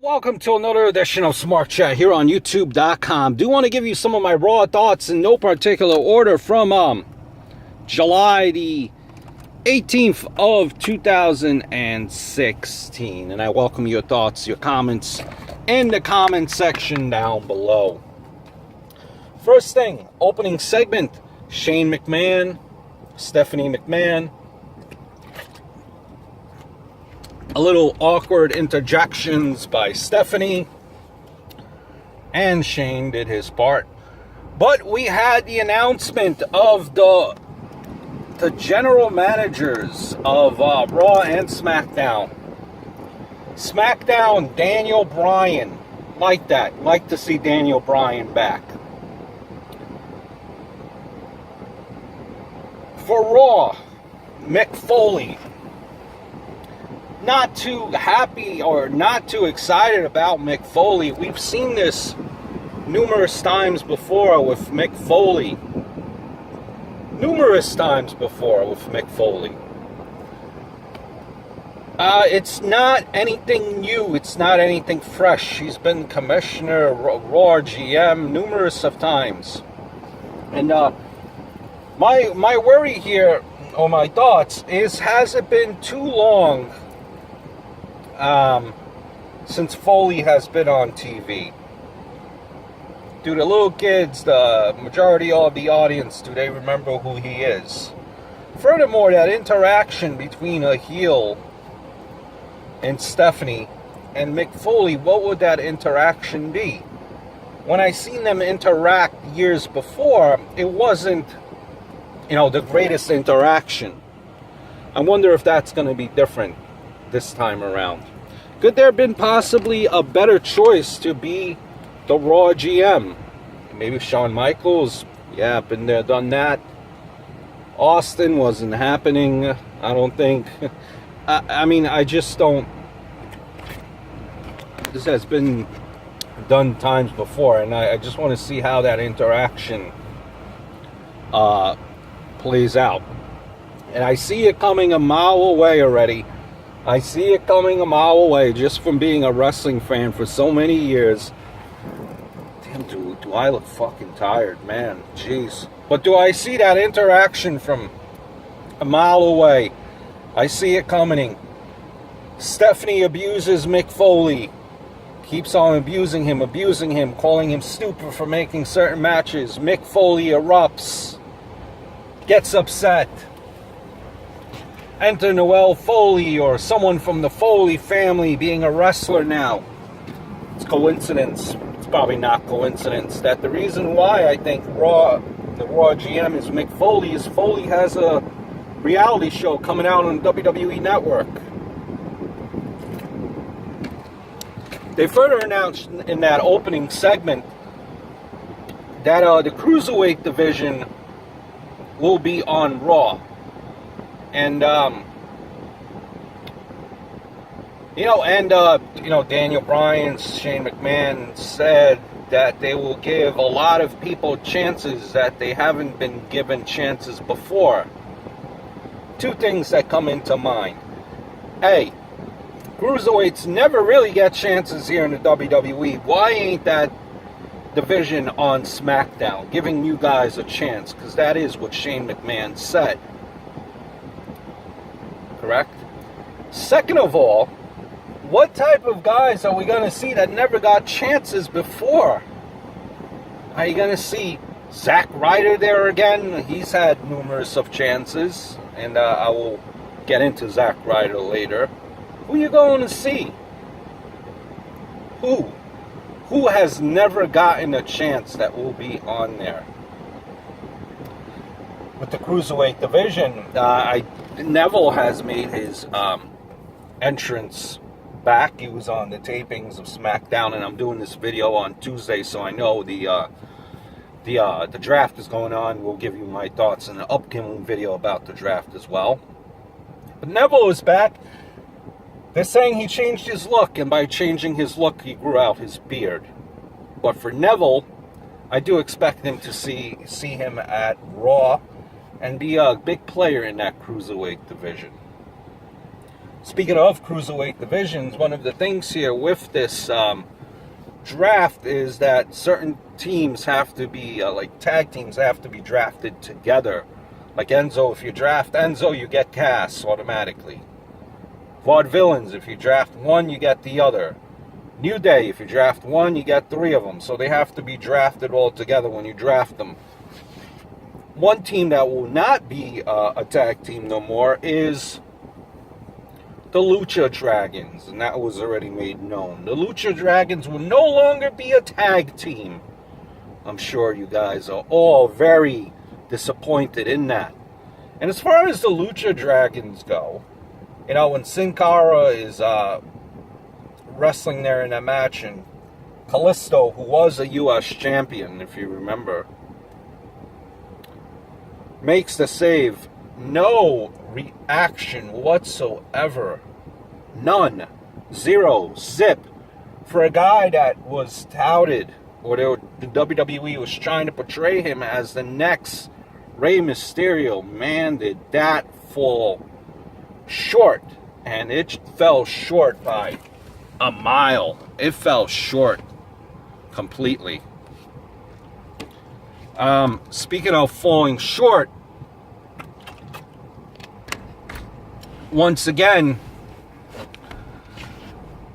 Welcome to another edition of Smart Chat here on YouTube.com. Do want to give you some of my raw thoughts in no particular order from July the 18th of 2016. And I welcome your thoughts, your comments in the comment section down below. First thing, opening segment, Shane McMahon, Stephanie McMahon. A little awkward interjections by Stephanie, and Shane did his part. But we had the announcement of the general managers of Raw and SmackDown. SmackDown, Daniel Bryan. Like that. Like to see Daniel Bryan back. For Raw, Mick Foley. Not too happy or not too excited about Mick Foley. We've seen this numerous times before with Mick Foley. It's not anything new. It's not anything fresh. He's been commissioner, Raw GM numerous of times. And my worry here, or my thoughts, is has it been too long since Foley has been on TV? Do the little kids, the majority of the audience, do they remember who he is? Furthermore, that interaction between a heel and Stephanie and Mick Foley, what would that interaction be? When I seen them interact years before, it wasn't, the greatest interaction. I wonder if that's going to be different this time around. Could there have been possibly a better choice to be the Raw GM? Maybe Shawn Michaels. Yeah, been there, done that. Austin wasn't happening, I don't think. I just don't. This has been done times before, and I just want to see how that interaction plays out. And I see it coming a mile away already. I see it coming a mile away just from being a wrestling fan for so many years. Damn, dude, do I look fucking tired, man. Jeez. But do I see that interaction from a mile away? I see it coming. Stephanie abuses Mick Foley. Keeps on abusing him, calling him stupid for making certain matches. Mick Foley erupts. Gets upset. Enter Noelle Foley or someone from the Foley family being a wrestler now. It's coincidence. It's probably not coincidence that the reason why I think the Raw GM is Mick Foley is Foley has a reality show coming out on the WWE Network. They further announced in that opening segment that the Cruiserweight division will be on Raw. And, Daniel Bryan, Shane McMahon said that they will give a lot of people chances that they haven't been given chances before. Two things that come into mind. A, Cruiserweights never really get chances here in the WWE. Why ain't that division on SmackDown giving you guys a chance? Because that is what Shane McMahon said. Correct? Second of all, what type of guys are we going to see that never got chances before? Are you going to see Zack Ryder there again? He's had numerous of chances, and I will get into Zack Ryder later. Who are you going to see? Who? Who has never gotten a chance that will be on there? With the Cruiserweight division, Neville has made his entrance back. He was on the tapings of SmackDown, and I'm doing this video on Tuesday, so I know the draft is going on. We'll give you my thoughts in an upcoming video about the draft as well. But Neville is back. They're saying he changed his look, and by changing his look, he grew out his beard. But for Neville, I do expect him to see him at Raw and be a big player in that Cruiserweight division. Speaking of cruiserweight divisions, one of the things here with this draft is that certain teams have to be, like tag teams have to be drafted together. Like Enzo, if you draft Enzo, you get Cass automatically. Vaudevillains, if you draft one, you get the other. New Day, if you draft one, you get three of them. So they have to be drafted all together when you draft them. One team that will not be a tag team no more is the Lucha Dragons, and that was already made known. The Lucha Dragons will no longer be a tag team. I'm sure you guys are all very disappointed in that. And as far as the Lucha Dragons go, you know, when Sin Cara is wrestling there in that match, and Kalisto, who was a U.S. champion, if you remember, makes the save, no reaction whatsoever. None. Zero. Zip. For a guy that was touted, or the WWE was trying to portray him as the next Rey Mysterio, man, did that fall short. And it fell short by a mile. It fell short completely. Speaking of falling short, once again,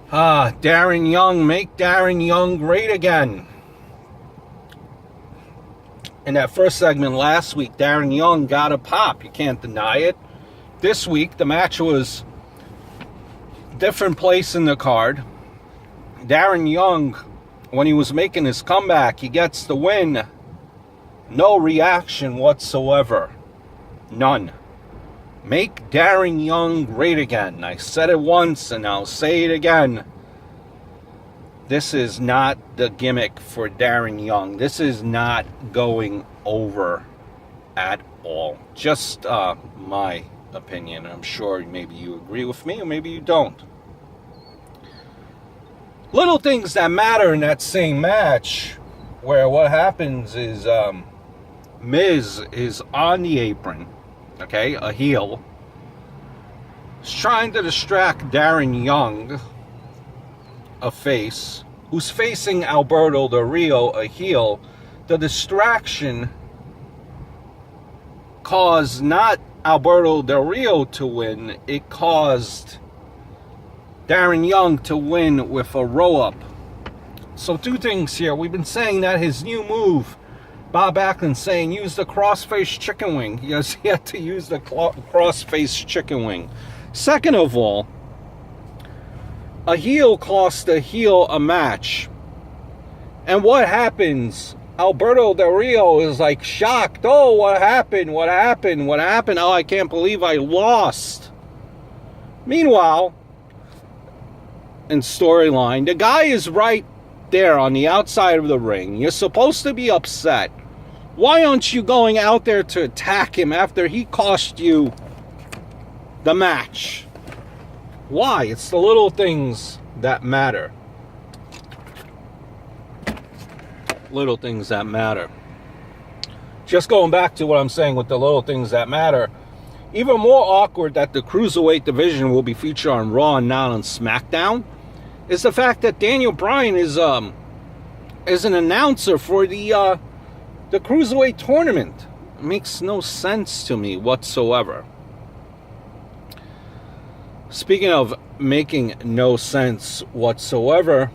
Darren Young, make Darren Young great again. In that first segment last week, Darren Young got a pop. You can't deny it. This week, the match was different place in the card. Darren Young, when he was making his comeback, he gets the win. No reaction whatsoever. None. Make Darren Young great again. I said it once and I'll say it again. This is not the gimmick for Darren Young. This is not going over at all. Just my opinion. I'm sure maybe you agree with me or maybe you don't. Little things that matter in that same match, where what happens is Miz is on the apron, okay, a heel. He's trying to distract Darren Young, a face, who's facing Alberto Del Rio, a heel. The distraction caused not Alberto Del Rio to win, it caused Darren Young to win with a roll-up. So two things here. We've been saying that his new move, Bob Backlund saying use the cross-face chicken wing. He has yet to use the cross-face chicken wing. Second of all, a heel cost a heel a match. And what happens? Alberto Del Rio is like shocked. Oh, what happened? What happened? What happened? Oh, I can't believe I lost. Meanwhile, in storyline, the guy is right there on the outside of the ring. You're supposed to be upset. Why aren't you going out there to attack him after he cost you the match? Why? It's the little things that matter. Little things that matter. Just going back to what I'm saying with the little things that matter, even more awkward that the Cruiserweight division will be featured on Raw and not on SmackDown is the fact that Daniel Bryan is an announcer for the Cruiserweight tournament. It makes no sense to me whatsoever. Speaking of making no sense whatsoever,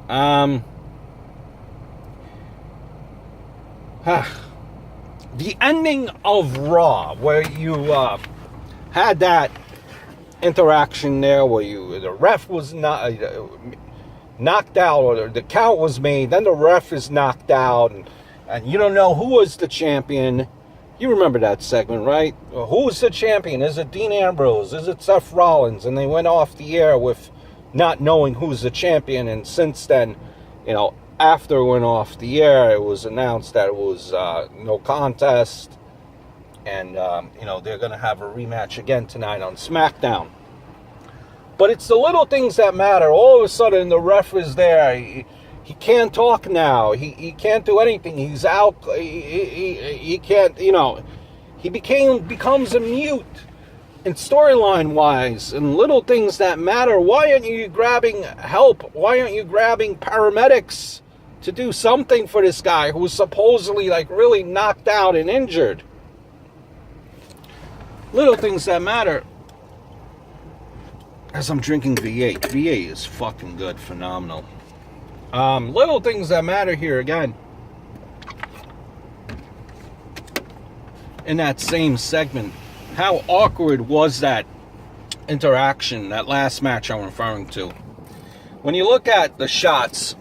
the ending of Raw, where you had that interaction there where the ref was not knocked out, or the count was made, then the ref is knocked out, and you don't know who was the champion. You remember that segment, right? Who's the champion? Is it Dean Ambrose? Is it Seth Rollins? And they went off the air with not knowing who's the champion, and since then, you know, after it went off the air, it was announced that it was no contest. And, you know, they're going to have a rematch again tonight on SmackDown. But it's the little things that matter. All of a sudden, the ref is there. He can't talk now. He can't do anything. He's out. He can't, you know. He becomes a mute And storyline wise and little things that matter, why aren't you grabbing help? Why aren't you grabbing paramedics to do something for this guy who's supposedly like really knocked out and injured? Little things that matter. As I'm drinking V8. V8 is fucking good, phenomenal. Little things that matter here again. In that same segment, how awkward was that interaction, that last match I'm referring to? When you look at the shots,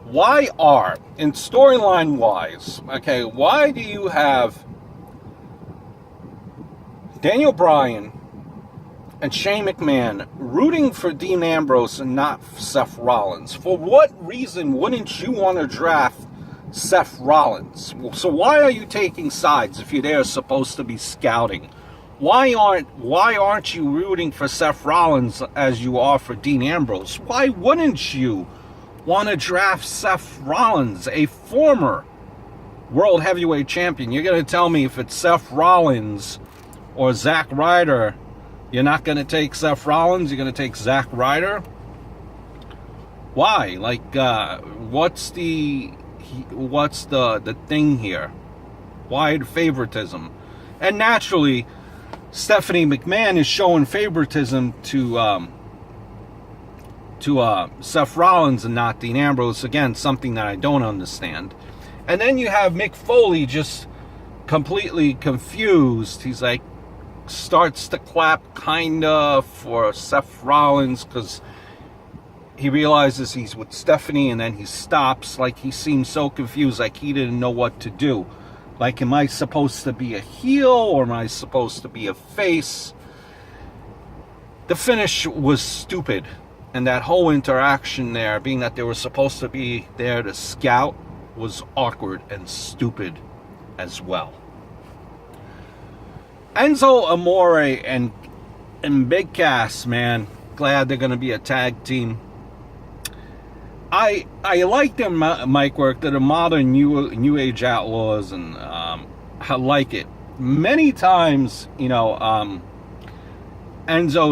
why are, in storyline wise, okay, why do you have Daniel Bryan and Shane McMahon rooting for Dean Ambrose and not Seth Rollins? For what reason wouldn't you want to draft Seth Rollins? So why are you taking sides if you're there supposed to be scouting? Why aren't you rooting for Seth Rollins as you are for Dean Ambrose? Why wouldn't you want to draft Seth Rollins, a former World Heavyweight Champion? You're going to tell me if it's Seth Rollins or Zack Ryder, you're not going to take Seth Rollins, you're going to take Zack Ryder? Why? Like, what's the thing here? Why the favoritism? And naturally, Stephanie McMahon is showing favoritism to Seth Rollins and not Dean Ambrose. Again, something that I don't understand. And then you have Mick Foley just completely confused. He's like, starts to clap kinda for Seth Rollins because he realizes he's with Stephanie, and then he stops. Like, he seems so confused, like he didn't know what to do. Like, am I supposed to be a heel or am I supposed to be a face? The finish was stupid, and that whole interaction there, being that they were supposed to be there to scout, was awkward and stupid as well. Enzo Amore and Big Cass, man, glad they're going to be a tag team. I like their mic work. They're the modern new age outlaws, and I like it. Many times, Enzo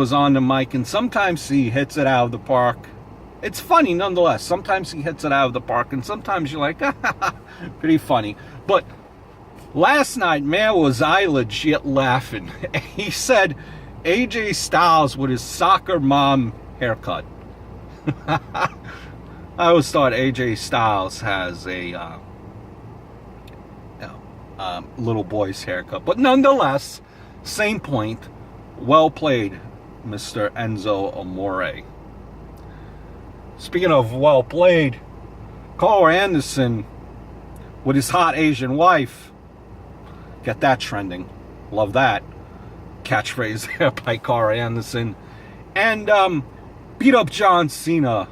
is on the mic, and sometimes he hits it out of the park. It's funny nonetheless. Sometimes he hits it out of the park, and sometimes you're like, pretty funny. But last night, man, was I legit laughing. He said AJ Styles with his soccer mom haircut. I always thought AJ Styles has a little boy's haircut. But nonetheless, same point. Well played, Mr. Enzo Amore. Speaking of well played, Carl Anderson with his hot Asian wife. Get that trending. Love that catchphrase there by Carl Anderson. And beat up John Cena,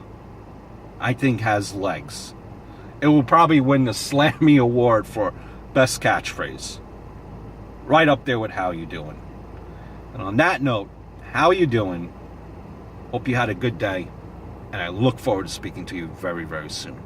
I think, has legs. It will probably win the Slammy Award for best catchphrase. Right up there with How You Doing. And on that note, how you doing? Hope you had a good day. And I look forward to speaking to you very, very soon.